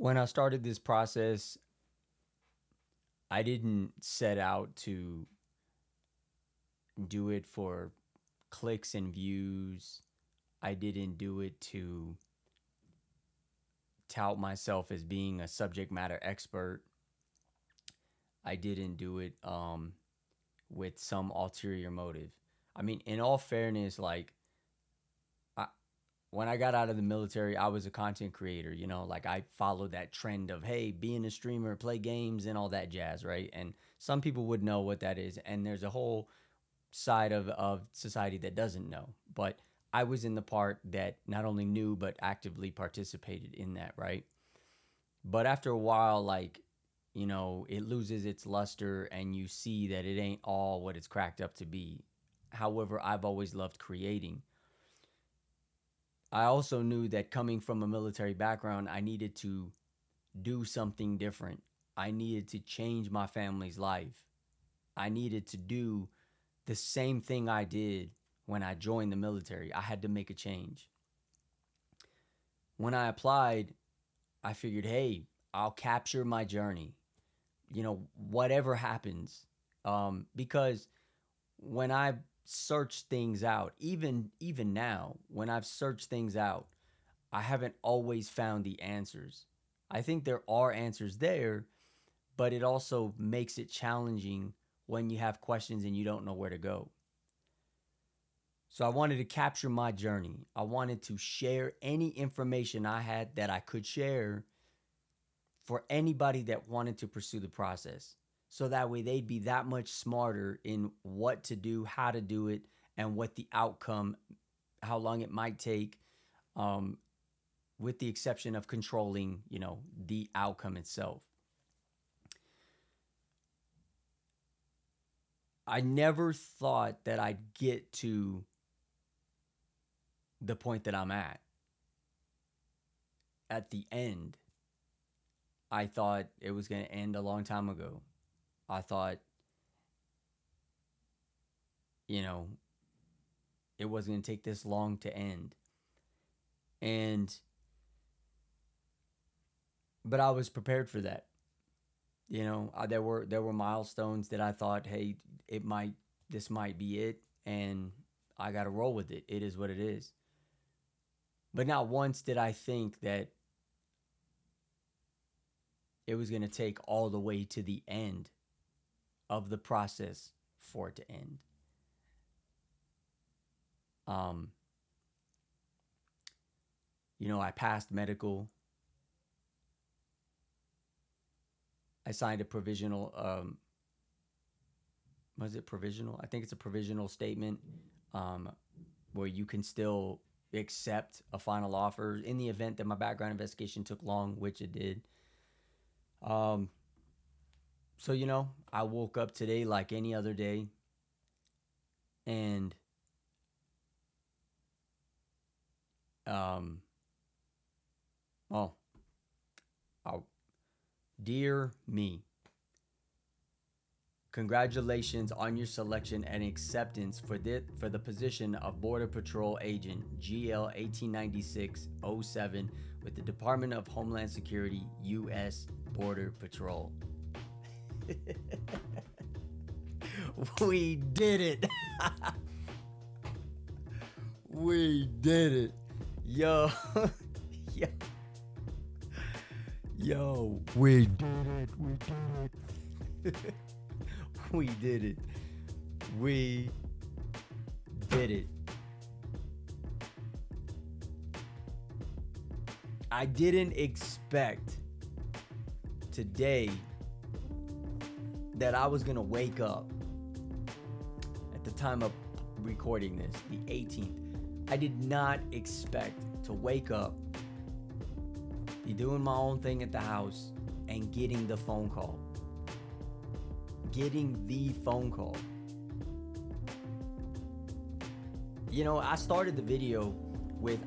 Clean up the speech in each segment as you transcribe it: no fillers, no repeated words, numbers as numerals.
When I started this process, I didn't set out to do it for clicks and views. I didn't do it to tout myself as being a subject matter expert. I didn't do it with some ulterior motive. I mean, in all fairness, like I, when I got out of the military, I was a content creator. Like I followed that trend of hey, being a streamer, play games, and all that jazz, right? And some people would know what that is, and there's a whole side of society that doesn't know. But I was in the part that not only knew but actively participated in that, right? But after a while, like, it loses its luster and you see that it ain't all what it's cracked up to be. However, I've always loved creating. I also knew that coming from a military background, I needed to do something different. I needed to change my family's life. I needed to do the same thing I did when I joined the military. I had to make a change. When I applied, I figured, hey, I'll capture my journey. Whatever happens, because when I search things out, even now, when I've searched things out, I haven't always found the answers. I think there are answers there, but it also makes it challenging when you have questions and you don't know where to go. So I wanted to capture my journey. I wanted to share any information I had that I could share for anybody that wanted to pursue the process. So that way they'd be that much smarter in what to do, how to do it, and what the outcome, how long it might take, with the exception of controlling, the outcome itself. I never thought that I'd get to the point that I'm at. At the end, I thought it was going to end a long time ago. I thought, it wasn't going to take this long to end. But I was prepared for that. There were milestones that I thought, hey, this might be it, and I got to roll with it. It is what it is. But not once did I think that it was going to take all the way to the end of the process for it to end. I passed medical. I signed a provisional, was it provisional? I think it's a provisional statement, where you can still accept a final offer in the event that my background investigation took long, which it did. So, I woke up today like any other day, and well, dear me, congratulations on your selection and acceptance for the position of Border Patrol Agent GL 1896-07 with the Department of Homeland Security, U.S. Border Patrol. We did it. We did it. Yo. Yo. Yo. We did it. We did it. We did it. We did it. I didn't expect today that I was going to wake up at the time of recording this, the 18th. I did not expect to wake up, be doing my own thing at the house, and getting the phone call. Getting the phone call. I started the video with,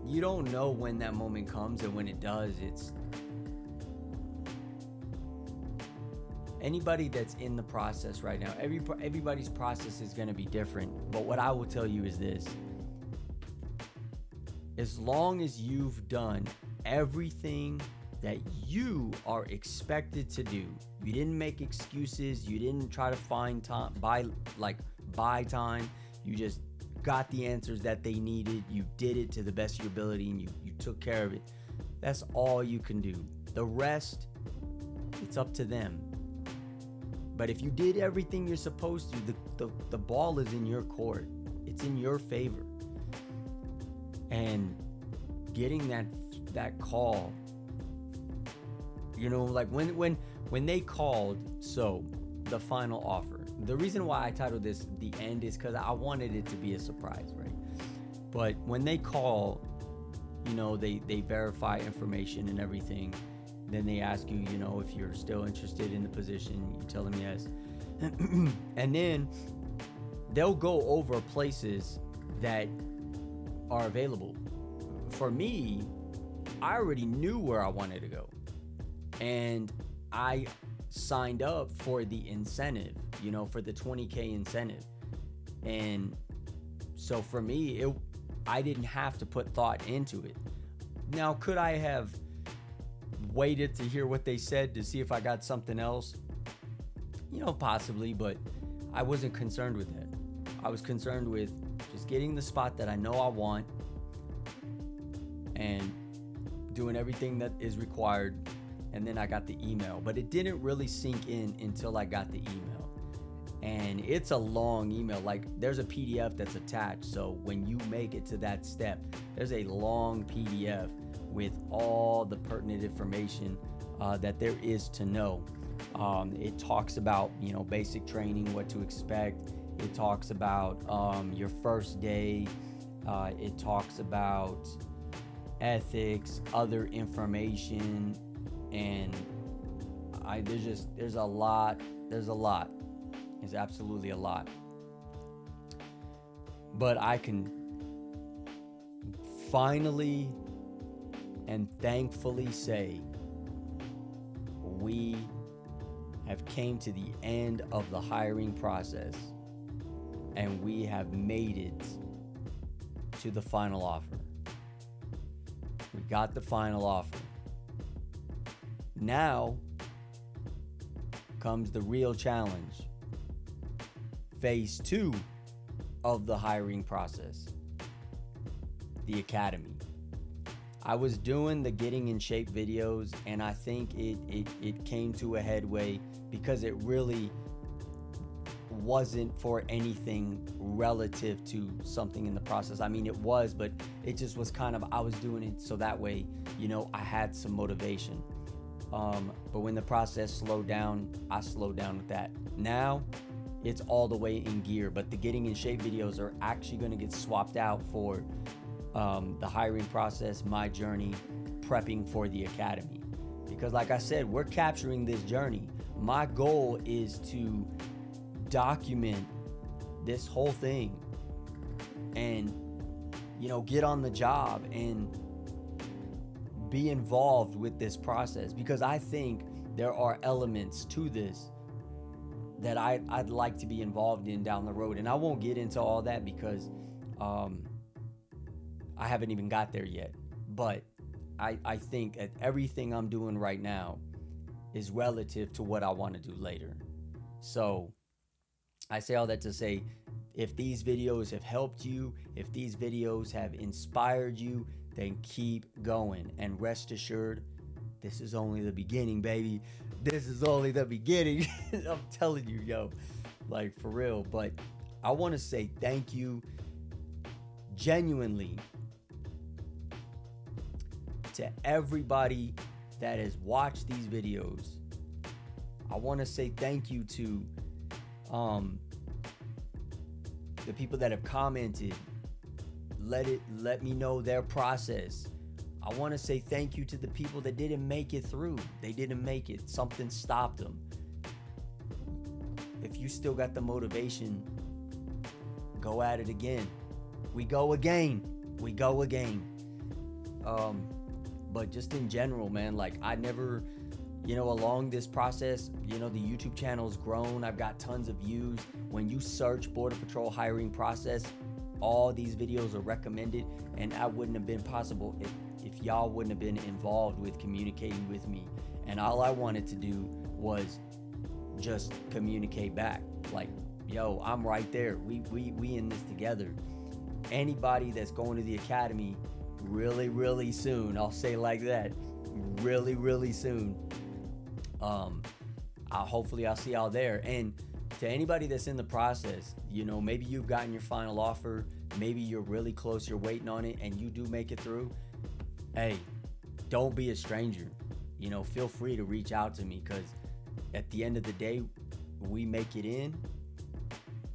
you don't know when that moment comes, and when it does, it's anybody that's in the process right now. Everybody's process is going to be different, but what I will tell you is this: as long as you've done everything that you are expected to do, you didn't make excuses, you didn't try to find time, buy time, you just got the answers that they needed, you did it to the best of your ability, and you took care of it. That's all you can do. The rest, it's up to them. But if you did everything you're supposed to, the ball is in your court. It's in your favor. And getting that call, you know, like when they called, so the final offer. The reason why I titled this The End is because I wanted it to be a surprise, right? But when they call, you know, they verify information and everything. Then they ask you, you know, if you're still interested in the position. You tell them yes. And then they'll go over places that are available. For me, I already knew where I wanted to go. And I signed up for the incentive, you know, for the 20K incentive. And so for me, I didn't have to put thought into it. Now, could I have waited to hear what they said to see if I got something else? You know, possibly, but I wasn't concerned with that. I was concerned with just getting the spot that I know I want and doing everything that is required. And then I got the email, but it didn't really sink in until I got the email. And it's a long email. Like, there's a PDF that's attached. So when you make it to that step, there's a long PDF with all the pertinent information that there is to know. It talks about, you know, basic training, what to expect. It talks about your first day. It talks about ethics, other information, and there's a lot. There's absolutely a lot. But I can finally and thankfully say we have came to the end of the hiring process, and we have made it to the final offer. We got the final offer. Now comes the real challenge. Phase 2 of the hiring process. The academy. I was doing the getting in shape videos, and I think it came to a headway because it really wasn't for anything relative to something in the process. I mean, it was, but it just was kind of, I was doing it so that way, you know, I had some motivation. But when the process slowed down, I slowed down with that. Now it's all the way in gear, but the getting in shape videos are actually going to get swapped out for the hiring process, my journey, prepping for the academy. Because like I said, we're capturing this journey. My goal is to document this whole thing and, you know, get on the job and be involved with this process, because I think there are elements to this that I'd like to be involved in down the road. And I won't get into all that because I haven't even got there yet. But I think that everything I'm doing right now is relative to what I want to do later. So I say all that to say, if these videos have helped you, if these videos have inspired you, then keep going. And rest assured, this is only the beginning, baby. This is only the beginning. I'm telling you, yo, like for real. But I want to say thank you genuinely to everybody that has watched these videos. I want to say thank you to the people that have commented, let me know their process. I want to say thank you to the people that didn't make it through. They didn't make it. Something stopped them. If you still got the motivation, go at it again. We go again. But just in general, man, like I never, you know, along this process, you know, the YouTube channel's grown. I've got tons of views. When you search Border Patrol hiring process, all these videos are recommended, and that wouldn't have been possible if y'all wouldn't have been involved with communicating with me. And all I wanted to do was just communicate back, like, yo, I'm right there. We in this together. Anybody that's going to the academy really soon, I'll say like that, really soon. Hopefully I'll see y'all there. And to anybody that's in the process, you know, maybe you've gotten your final offer, maybe you're really close, you're waiting on it, and you do make it through. Hey, don't be a stranger. You know, feel free to reach out to me, because at the end of the day, we make it in,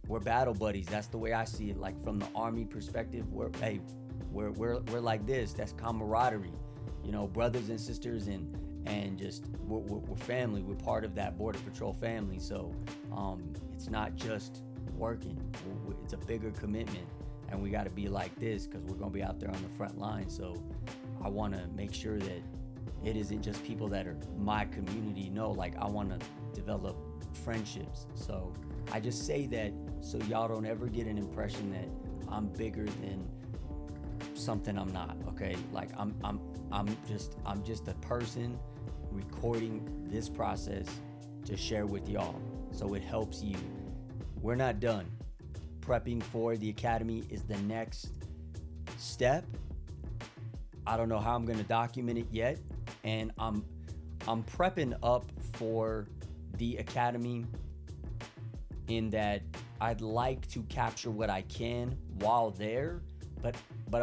we're battle buddies. That's the way I see it. Like, from the Army perspective, we're like this. That's camaraderie, you know, brothers and sisters, and just we're family. We're part of that Border Patrol family. So it's not just working. It's a bigger commitment, and we got to be like this, because we're gonna be out there on the front line. So I want to make sure that it isn't just people that are my community. No, like, I want to develop friendships. So I just say that so y'all don't ever get an impression that I'm bigger than something I'm not. Okay, like I'm just a person recording this process to share with y'all, so it helps you. We're not done. Prepping for the academy is the next step. I don't know how I'm gonna document it yet, and I'm prepping up for the academy in that I'd like to capture what I can while there, but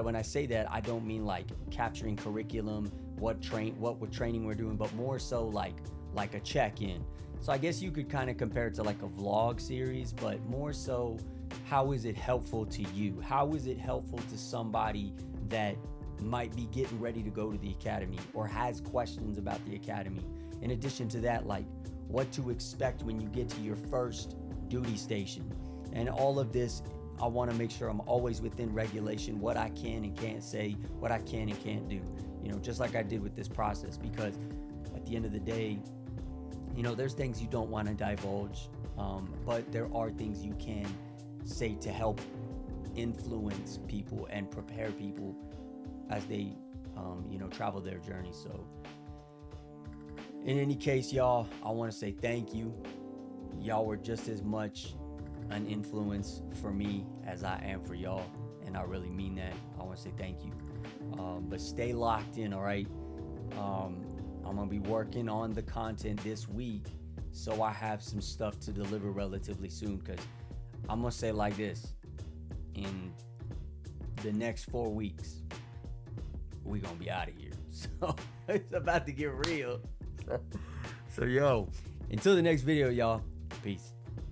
when I say that, I don't mean like capturing curriculum, what training we're doing, but more so like a check-in. So I guess you could kind of compare it to like a vlog series, but more so, how is it helpful to you? How is it helpful to somebody that might be getting ready to go to the academy or has questions about the academy? In addition to that, like, what to expect when you get to your first duty station. And all of this, I want to make sure I'm always within regulation, what I can and can't say, what I can and can't do, you know, just like I did with this process. Because at the end of the day, you know, there's things you don't want to divulge, but there are things you can say to help influence people and prepare people as they, you know, travel their journey. So in any case, y'all, I want to say thank you. Y'all were just as much an influence for me as I am for y'all, and I really mean that. I want to say thank you. But stay locked in, all right? I'm gonna be working on the content this week, so I have some stuff to deliver relatively soon, because I'm gonna say like this: in the next 4 weeks, we gonna be out of here. So it's about to get real. So yo, until the next video, y'all, peace.